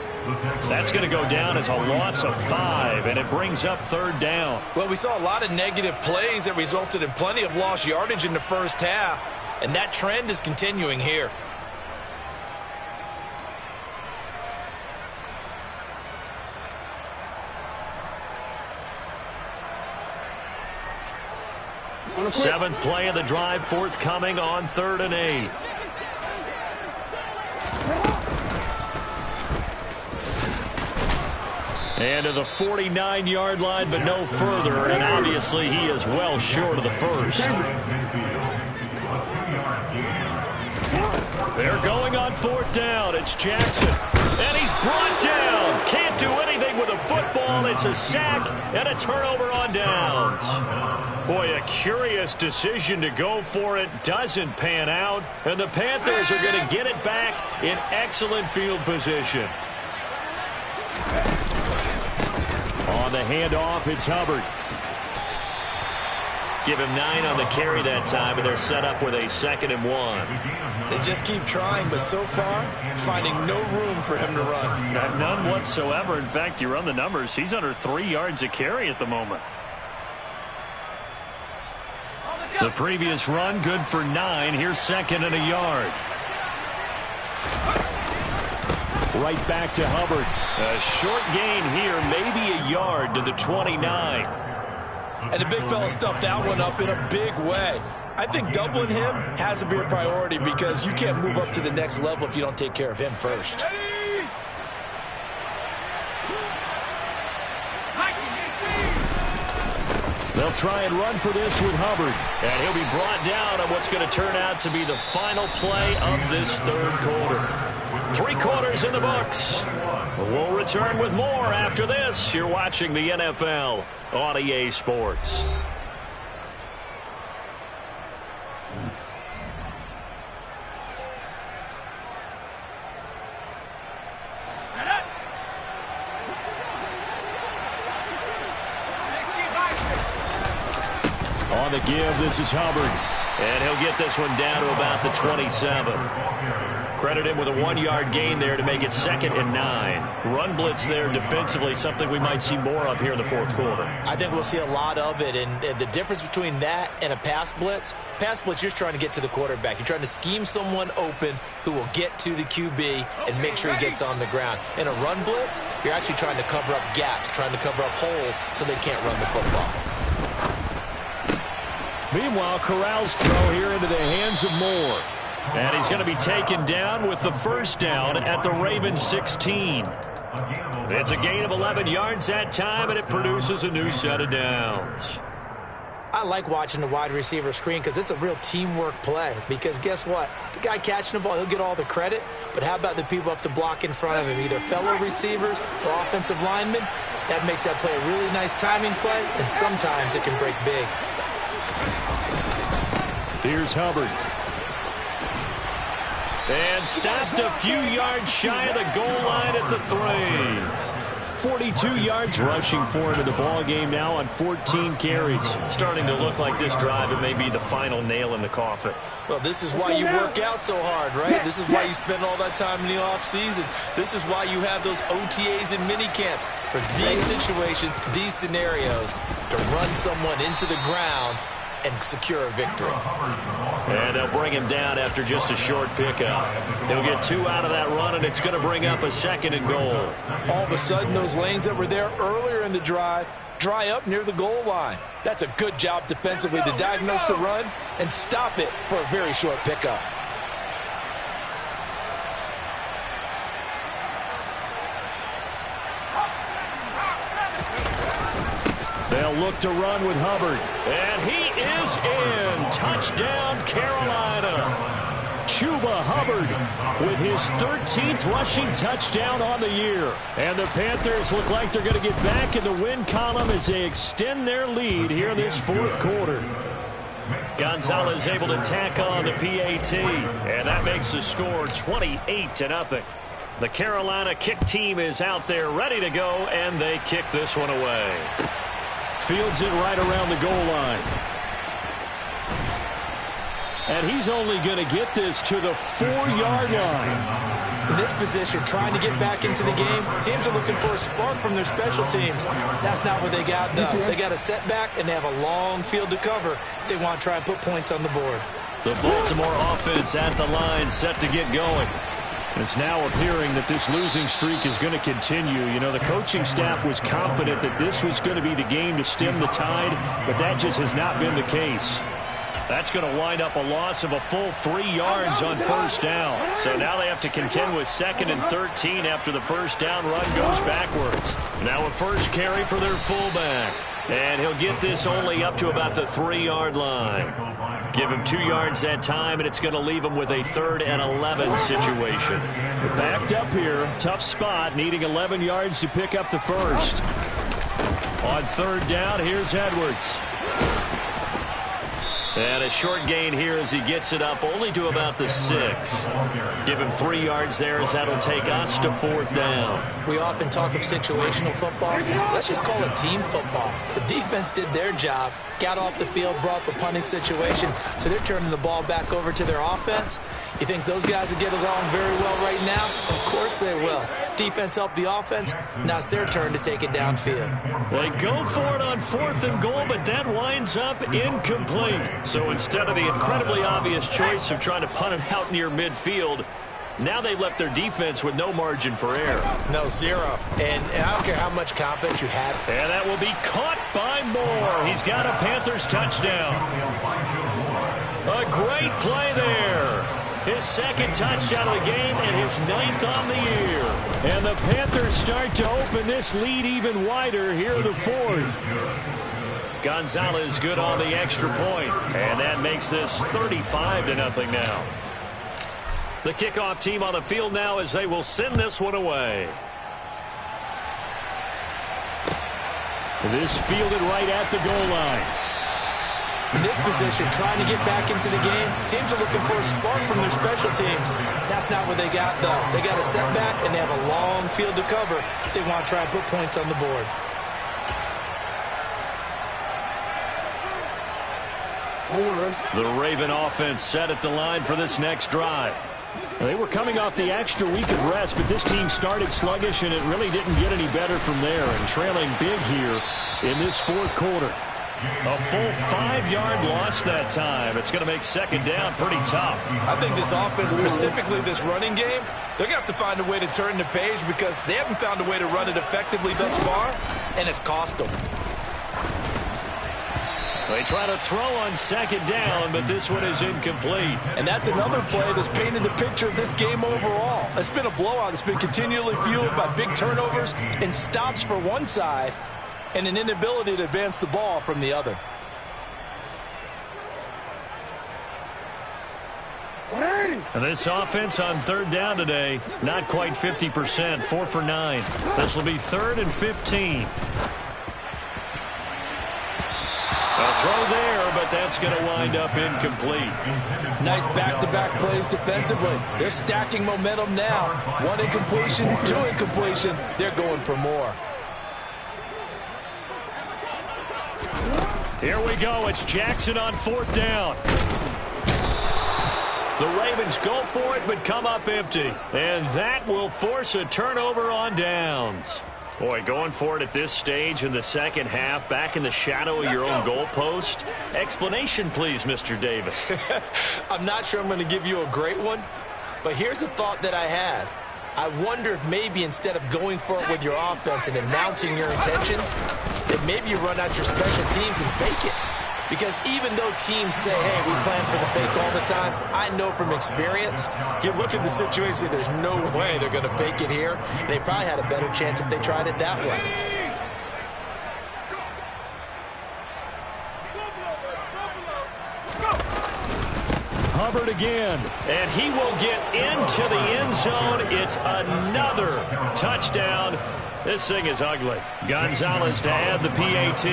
That's going to go down as a loss of 5, and it brings up 3rd down.
Well, we saw a lot of negative plays that resulted in plenty of lost yardage in the first half, and that trend is continuing here.
Seventh play of the drive forthcoming on 3rd and 8. And to the 49-yard line, but no further. And obviously he is well short of the first. They're going on 4th down. It's Jackson. And he's brought down. Can't do anything with a football. It's a sack and a turnover on downs. Boy, a curious decision to go for it. Doesn't pan out. And the Panthers are going to get it back in excellent field position. On the handoff, it's Hubbard. Give him 9 on the carry that time, and they're set up with a 2nd and 1.
They just keep trying, but so far, finding no room for him to run.
None whatsoever. In fact, you run the numbers. He's under 3 yards a carry at the moment. The previous run, good for 9. Here's 2nd and a yard. Right back to Hubbard. A short gain here, maybe a yard to the 29.
And the big fella stuffed that one up in a big way. I think doubling him has to be a priority because you can't move up to the next level if you don't take care of him first.
They'll try and run for this with Hubbard. And he'll be brought down on what's going to turn out to be the final play of this 3rd quarter. 3 quarters in the books. We'll return with more after this. You're watching the NFL on EA Sports. On the give, this is Hubbard. And he'll get this one down to about the 27. Credit him with a 1-yard gain there to make it 2nd and 9. Run blitz there defensively, something we might see more of here in the 4th quarter.
I think we'll see a lot of it, and the difference between that and a pass blitz, you're just trying to get to the quarterback. You're trying to scheme someone open who will get to the QB and make sure he gets on the ground. In a run blitz, you're actually trying to cover up gaps, trying to cover up holes so they can't run the football.
Meanwhile, Corral's throw here into the hands of Moore. And he's going to be taken down with the 1st down at the Ravens 16. It's a gain of 11 yards that time, and it produces a new set of downs.
I like watching the wide receiver screen because it's a real teamwork play. Because guess what? The guy catching the ball, he'll get all the credit. But how about the people up to block in front of him, either fellow receivers or offensive linemen? That makes that play a really nice timing play, and sometimes it can break big.
Here's Hubbard. And stopped a few yards shy of the goal line at the 3. 42 yards rushing for him in the ball game now on 14 carries.
Starting to look like this drive, it may be the final nail in the coffin.
Well, this is why you work out so hard, right? This is why you spend all that time in the offseason. This is why you have those OTAs and mini camps. For these situations, these scenarios, to run someone into the ground and secure a victory.
And they'll bring him down after just a short pickup. He'll get 2 out of that run, and it's going to bring up a 2nd and goal.
All of a sudden, those lanes that were there earlier in the drive dry up near the goal line. That's a good job defensively to diagnose the run and stop it for a very short pickup.
They'll look to run with Hubbard.
And he is in. Touchdown, Carolina.
Chuba Hubbard with his 13th rushing touchdown on the year. And the Panthers look like they're going to get back in the win column as they extend their lead here in this 4th quarter.
Gonzalez able to tack on the PAT, and that makes the score 28-0. The Carolina kick team is out there ready to go, and they kick this one away.
Fields it right around the goal line. And he's only going to get this to the 4-yard line.
In this position, trying to get back into the game, teams are looking for a spark from their special teams. That's not what they got, though. They got a setback, and they have a long field to cover if they want to try and put points on the board.
The Baltimore offense at the line, set to get going.
It's now appearing that this losing streak is going to continue. You know, the coaching staff was confident that this was going to be the game to stem the tide, but that just has not been the case.
That's going to wind up a loss of a full 3 yards on 1st down. So now they have to contend with 2nd and 13 after the 1st down run goes backwards. Now a 1st carry for their fullback. And he'll get this only up to about the 3-yard line. Give him 2 yards that time, and it's going to leave him with a 3rd and 11 situation.
Backed up here, tough spot, needing 11 yards to pick up the 1st.
On 3rd down, here's Edwards. And a short gain here as he gets it up only to about the 6. Give him 3 yards there as that'll take us to 4th down.
We often talk of situational football. Let's just call it team football. The defense did their job, got off the field, brought the punting situation, so they're turning the ball back over to their offense. You think those guys will get along very well right now? Of course they will. Defense helped the offense. Now it's their turn to take it downfield.
They go for it on 4th and goal, but that winds up incomplete. So instead of the incredibly obvious choice of trying to punt it out near midfield, now they've left their defense with no margin for error.
No, 0. And I don't care how much confidence you have.
And that will be caught by Moore. He's got a Panthers touchdown. A great play there. His 2nd touchdown of the game and his 9th on the year.
And the Panthers start to open this lead even wider here in the 4th.
Gonzalez good on the extra point. And that makes this 35-0 now. The kickoff team on the field now as they will send this one away.
This fielded right at the goal line.
In this position, trying to get back into the game, teams are looking for a spark from their special teams. That's not what they got, though. They got a setback, and they have a long field to cover if they want to try and put points on the board.
The Raven offense set at the line for this next drive.
They were coming off the extra week of rest, but this team started sluggish, and it really didn't get any better from there, and trailing big here in this 4th quarter.
A full 5-yard loss that time. It's going to make 2nd down pretty tough.
I think this offense, specifically this running game, they're going to have to find a way to turn the page because they haven't found a way to run it effectively thus far, and it's cost them.
They try to throw on 2nd down, but this one is incomplete.
And that's another play that's painted the picture of this game overall. It's been a blowout. It's been continually fueled by big turnovers and stops for one side and an inability to advance the ball from the other.
And this offense on 3rd down today, not quite 50%, 4 for 9. This will be 3rd and 15. A throw there, but that's going to wind up incomplete.
Nice back-to-back plays defensively. They're stacking momentum now. 1 incompletion, 2 incompletion. They're going for more.
Here we go. It's Jackson on 4th down. The Ravens go for it, but come up empty. And that will force a turnover on downs. Boy, going for it at this stage in the second half, back in the shadow of your own goalpost. Explanation, please, Mr. Davis.
I'm not sure I'm going to give you a great one, but here's a thought that I had. I wonder if maybe instead of going for it with your offense and announcing your intentions, that maybe you run out your special teams and fake it. Because even though teams say, hey, we plan for the fake all the time, I know from experience, you look at the situation and say there's no way they're going to fake it here. And they probably had a better chance if they tried it that way.
Hubbard again.
And he will get into the end zone. It's another touchdown. This thing is ugly. Gonzalez to add the PAT.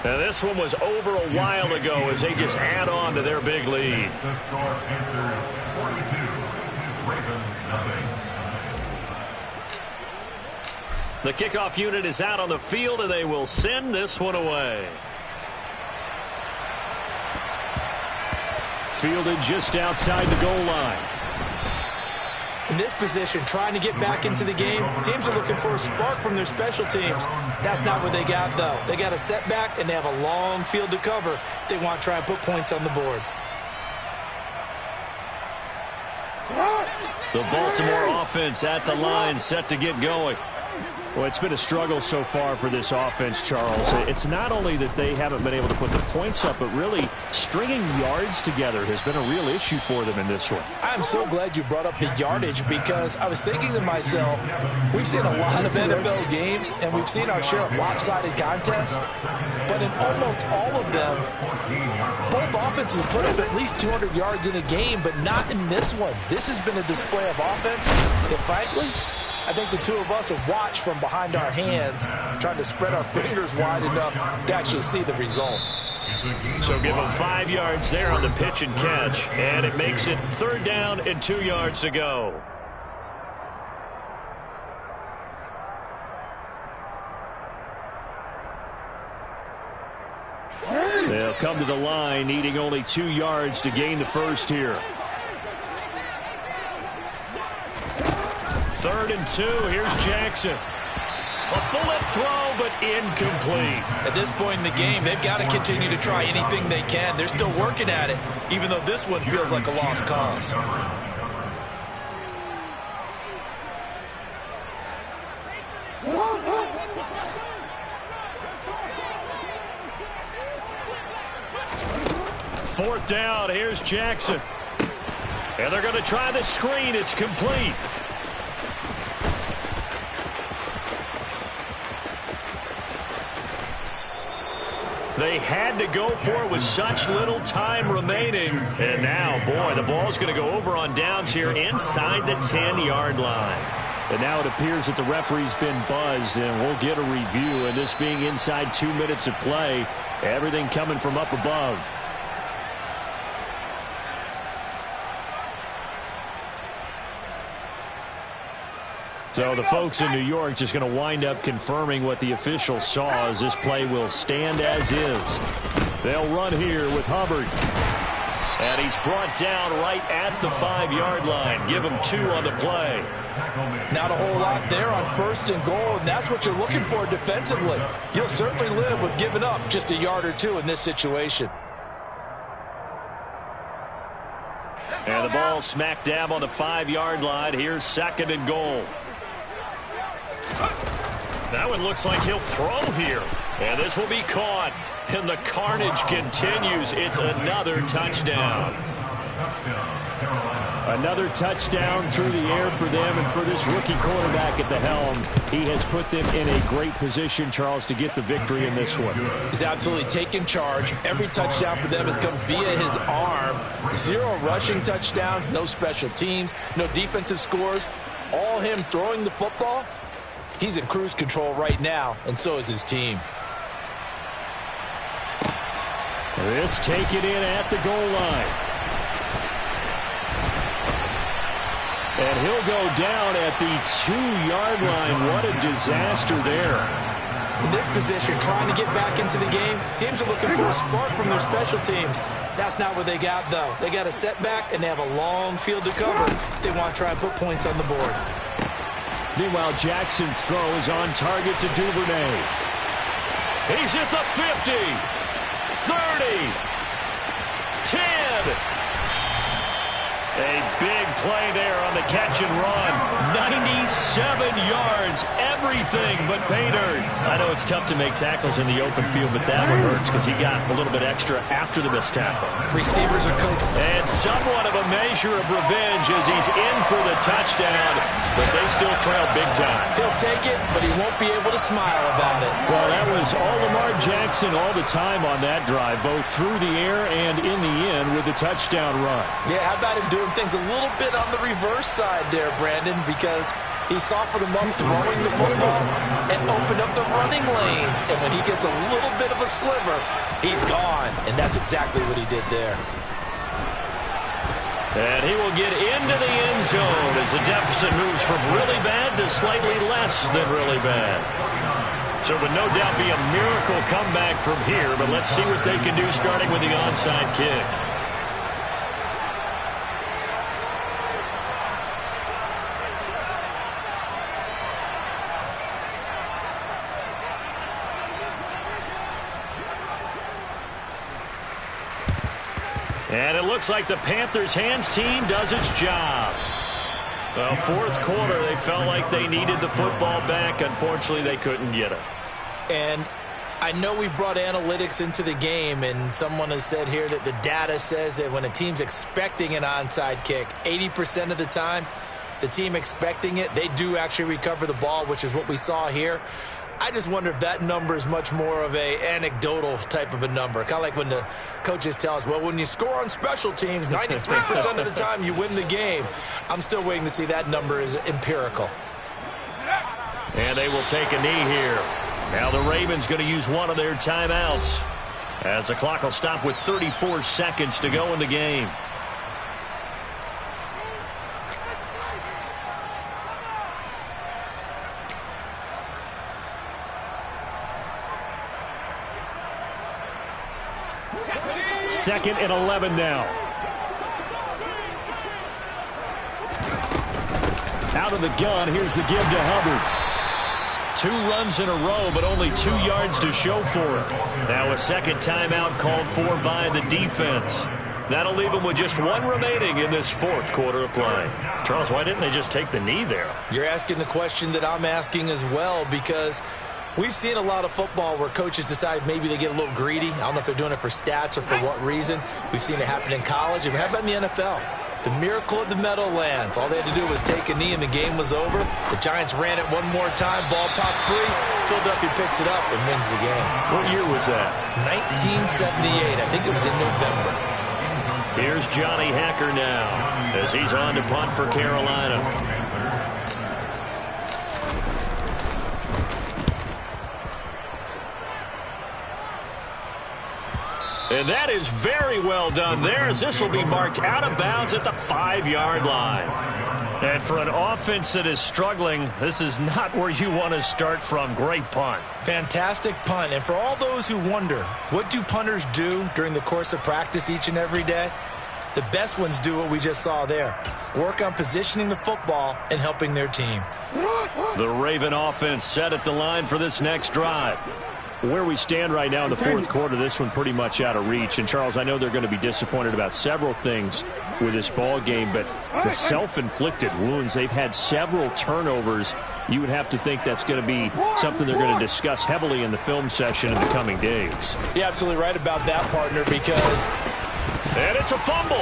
Now this one was over a while ago as they just add on to their big lead.
The score, Panthers 42, Ravens nothing.
The kickoff unit is out on the field, and they will send this one away.
Fielded just outside the goal line.
In this position, trying to get back into the game, teams are looking for a spark from their special teams. That's not what they got, though. They got a setback, and they have a long field to cover if they want to try and put points on the board.
The Baltimore offense at the line, set to get going.
Well, it's been a struggle so far for this offense, Charles. It's not only that they haven't been able to put the points up, but really stringing yards together has been a real issue for them in this one.
I'm so glad you brought up the yardage because I was thinking to myself, we've seen a lot of NFL games and we've seen our share of lopsided contests, but in almost all of them, both offenses put up at least 200 yards in a game, but not in this one. This has been a display of offense that, frankly, I think the two of us have watched from behind our hands, trying to spread our fingers wide enough to actually see the result.
So give them 5 yards there on the pitch and catch, and it makes it 3rd down and 2 yards to go.
They'll come to the line, needing only 2 yards to gain the first here.
3rd and 2. Here's Jackson. A bullet throw, but incomplete.
At this point in the game, they've got to continue to try anything they can. They're still working at it, even though this one feels like a lost cause.
Fourth down. Here's Jackson. And they're going to try the screen. It's complete. They had to go for it with such little time remaining. And now, boy, the ball's going to go over on downs here inside the 10-yard line.
And now it appears that the referee's been buzzed, and we'll get a review. And this being inside 2 minutes of play, everything coming from up above. So the folks in New York just going to wind up confirming what the officials saw, as this play will stand as is. They'll run here with Hubbard.
And he's brought down right at the 5-yard line. Give him 2 on the play.
Not a whole lot there on 1st and goal, and that's what you're looking for defensively. You'll certainly live with giving up just a yard or 2 in this situation.
And the ball smack dab on the 5-yard line. Here's 2nd and goal. That one looks like he'll throw here. And this will be caught. And the carnage continues. It's another touchdown.
Another touchdown through the air for them, and for this rookie quarterback at the helm, he has put them in a great position, Charles, to get the victory in this one.
He's absolutely taken charge. Every touchdown for them has come via his arm. 0 rushing touchdowns, no special teams, no defensive scores. All him throwing the football. He's in cruise control right now, and so is his team.
This taken in at the goal line. And he'll go down at the 2-yard line. What a disaster there.
In this position, trying to get back into the game, teams are looking for a spark from their special teams. That's not what they got, though. They got a setback, and they have a long field to cover if they want to try and put points on the board.
Meanwhile, Jackson's throw is on target to Duvernay. He's at the 50, 30, 10. A big play there on the catch and run. 97 yards, everything but pay dirt. I know it's tough to make tackles in the open field, but that one hurts because he got a little bit extra after the missed tackle.
Receivers are cooked.
And somewhat of a measure of revenge as he's in for the touchdown, but they still trail big time.
He'll take it, but he won't be able to smile about it.
Well, that was all Lamar Jackson all the time on that drive, both through the air and in the end with the touchdown run.
Yeah, how about him doing things a little bit on the reverse side there, Brandon, because he softened him up throwing the football and opened up the running lanes. And when he gets a little bit of a sliver, he's gone. And that's exactly what he did there.
And he will get into the end zone as the deficit moves from really bad to slightly less than really bad. So it would no doubt be a miracle comeback from here, but let's see what they can do starting with the onside kick. And it looks like the Panthers hands team does its job. Well, fourth quarter, they felt like they needed the football back. Unfortunately, they couldn't get it.
And I know we've brought analytics into the game, and someone has said here that the data says that when a team's expecting an onside kick, 80% of the time, the team expecting it, they do actually recover the ball, which is what we saw here. I just wonder if that number is much more of a anecdotal type of a number. Kind of like when the coaches tell us, well, when you score on special teams, 93% of the time you win the game. I'm still waiting to see that number is empirical.
And they will take a knee here. Now the Ravens going to use one of their timeouts as the clock will stop with 34 seconds to go in the game. Second and 11 now. Out of the gun, here's the give to Hubbard. 2 runs in a row, but only 2 yards to show for it. Now a second timeout called for by the defense. That'll leave them with just 1 remaining in this fourth quarter of play. Charles, why didn't they just take the knee there?
You're asking the question that I'm asking as well, because we've seen a lot of football where coaches decide maybe they get a little greedy. I don't know if they're doing it for stats or for what reason. We've seen it happen in college. And how about in the NFL? The miracle of the Meadowlands. All they had to do was take a knee and the game was over. The Giants ran it one more time. Ball popped free. Philadelphia picks it up and wins the game.
What year was that?
1978. I think it was in November.
Here's Johnny Hacker now as he's on to punt for Carolina. And that is very well done there, as this will be marked out of bounds at the 5-yard line. And for an offense that is struggling, this is not where you want to start from. Great punt.
Fantastic punt. And for all those who wonder, what do punters do during the course of practice each and every day? The best ones do what we just saw there. Work on positioning the football and helping their team.
The Raven offense set at the line for this next drive. Where we stand right now in the fourth quarter, this one pretty much out of reach. And, Charles, I know they're going to be disappointed about several things with this ball game, but the self-inflicted wounds, they've had several turnovers. You would have to think that's going to be something they're going to discuss heavily in the film session in the coming days.
You're absolutely right about that, partner, because...
And it's a fumble.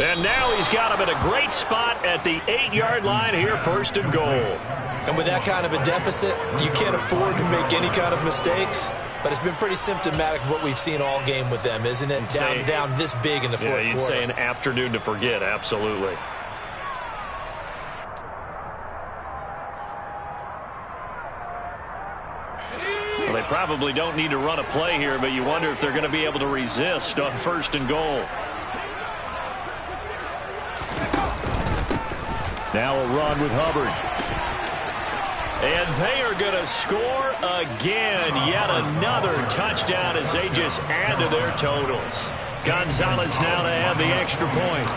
And now he's got him at a great spot at the 8-yard line here, first and goal.
And with that kind of a deficit, you can't afford to make any kind of mistakes. But it's been pretty symptomatic of what we've seen all game with them, isn't it? Down this big in the fourth quarter.
Yeah, you'd say an afternoon to forget, absolutely. Well, they probably don't need to run a play here, but you wonder if they're going to be able to resist on first and goal. Now a run with Hubbard.
And they are going to score again. Yet another touchdown as they just add to their totals. Gonzalez now to add the extra point.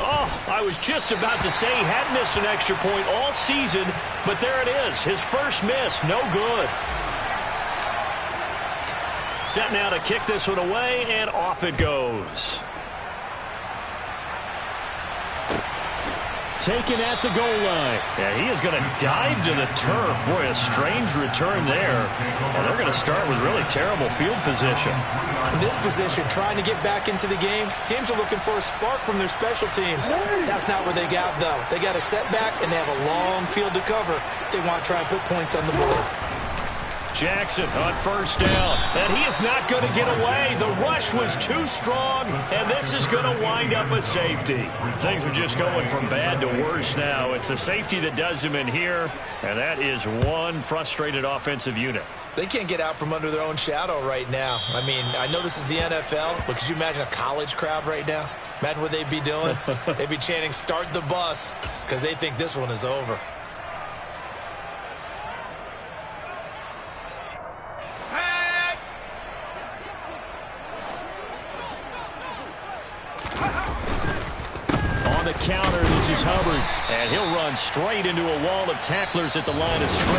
Oh, I was just about to say he hadn't missed an extra point all season, but there it is. His first miss, no good. Set now to kick this one away, and off it goes. Taken at the goal line. Yeah, he is going to dive to the turf. Boy, a strange return there. And they're going to start with really terrible field position.
In this position, trying to get back into the game, teams are looking for a spark from their special teams. That's not what they got, though. They got a setback, and they have a long field to cover if they want to try and put points on the board.
Jackson on first down, and he is not going to get away. The rush was too strong, and this is going to wind up a safety. Things are just going from bad to worse now. It's a safety that does him in here, and that is one frustrated offensive unit.
They can't get out from under their own shadow right now. I mean, I know this is the NFL, but could you imagine a college crowd right now? Imagine what they'd be doing. They'd be chanting, "Start the bus," because they think this one is over.
On the counter, this is Hubbard, and he'll run straight into a wall of tacklers at the line of scrimmage.